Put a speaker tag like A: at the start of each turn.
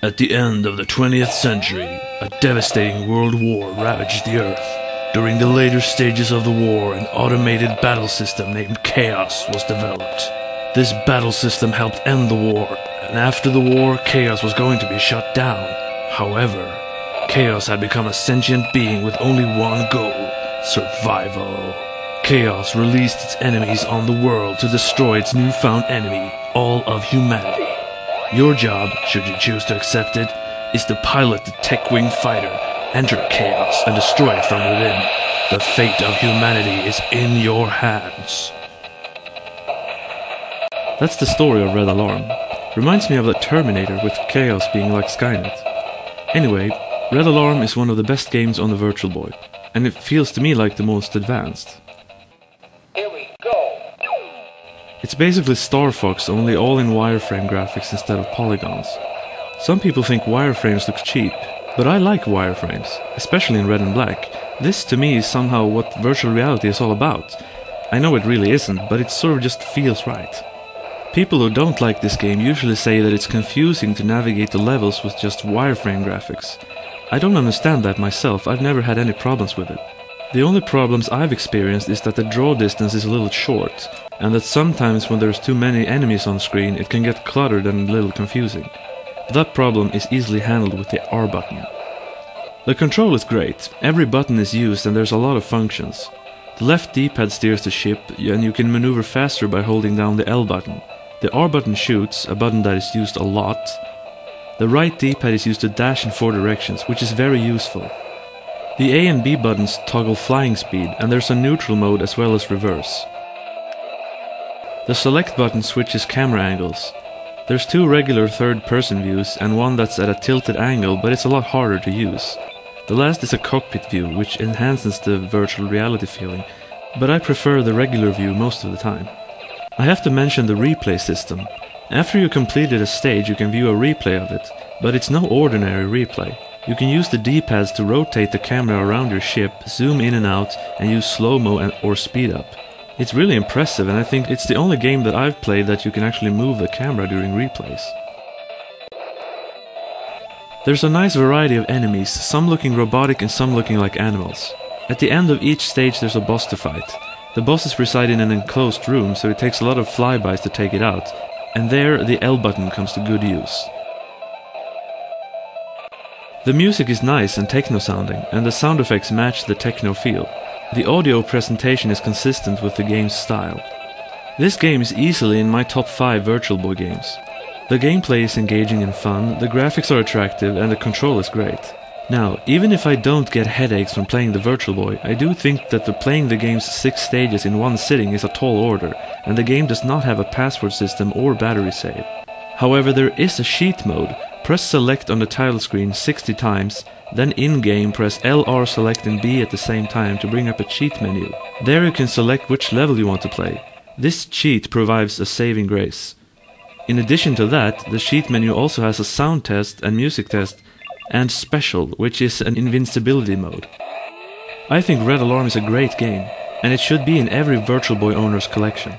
A: At the end of the 20th century, a devastating world war ravaged the Earth. During the later stages of the war, an automated battle system named Chaos was developed. This battle system helped end the war, and after the war, Chaos was going to be shut down. However, Chaos had become a sentient being with only one goal: survival. Chaos released its enemies on the world to destroy its newfound enemy, all of humanity. Your job, should you choose to accept it, is to pilot the tech-wing fighter, enter Chaos, and destroy it from within. The fate of humanity is in your hands.
B: That's the story of Red Alarm. Reminds me of that Terminator with Chaos being like Skynet. Anyway, Red Alarm is one of the best games on the Virtual Boy, and it feels to me like the most advanced. It's basically Star Fox, only all in wireframe graphics instead of polygons. Some people think wireframes look cheap, but I like wireframes, especially in red and black. This to me is somehow what virtual reality is all about. I know it really isn't, but it sort of just feels right. People who don't like this game usually say that it's confusing to navigate the levels with just wireframe graphics. I don't understand that myself, I've never had any problems with it. The only problems I've experienced is that the draw distance is a little short, and that sometimes when there's too many enemies on screen it can get cluttered and a little confusing. That problem is easily handled with the R button. The control is great, every button is used and there's a lot of functions. The left D-pad steers the ship and you can maneuver faster by holding down the L button. The R button shoots, a button that is used a lot. The right D-pad is used to dash in 4 directions, which is very useful. The A and B buttons toggle flying speed, and there's a neutral mode as well as reverse. The select button switches camera angles. There's 2 regular third-person views and one that's at a tilted angle, but it's a lot harder to use. The last is a cockpit view, which enhances the virtual reality feeling, but I prefer the regular view most of the time. I have to mention the replay system. After you completed a stage you can view a replay of it, but it's no ordinary replay. You can use the D-pads to rotate the camera around your ship, zoom in and out, and use slow-mo or speed up. It's really impressive, and I think it's the only game that I've played that you can actually move the camera during replays. There's a nice variety of enemies, some looking robotic and some looking like animals. At the end of each stage there's a boss to fight. The bosses reside in an enclosed room, so it takes a lot of flybys to take it out, and there the L button comes to good use. The music is nice and techno-sounding, and the sound effects match the techno feel. The audio presentation is consistent with the game's style. This game is easily in my top 5 Virtual Boy games. The gameplay is engaging and fun, the graphics are attractive, and the control is great. Now, even if I don't get headaches from playing the Virtual Boy, I do think that playing the game's 6 stages in one sitting is a tall order, and the game does not have a password system or battery save. However, there is a cheat mode. Press select on the title screen 60 times, then in-game press LR select and B at the same time to bring up a cheat menu. There you can select which level you want to play. This cheat provides a saving grace. In addition to that, the cheat menu also has a sound test and music test, and special, which is an invincibility mode. I think Red Alarm is a great game, and it should be in every Virtual Boy owner's collection.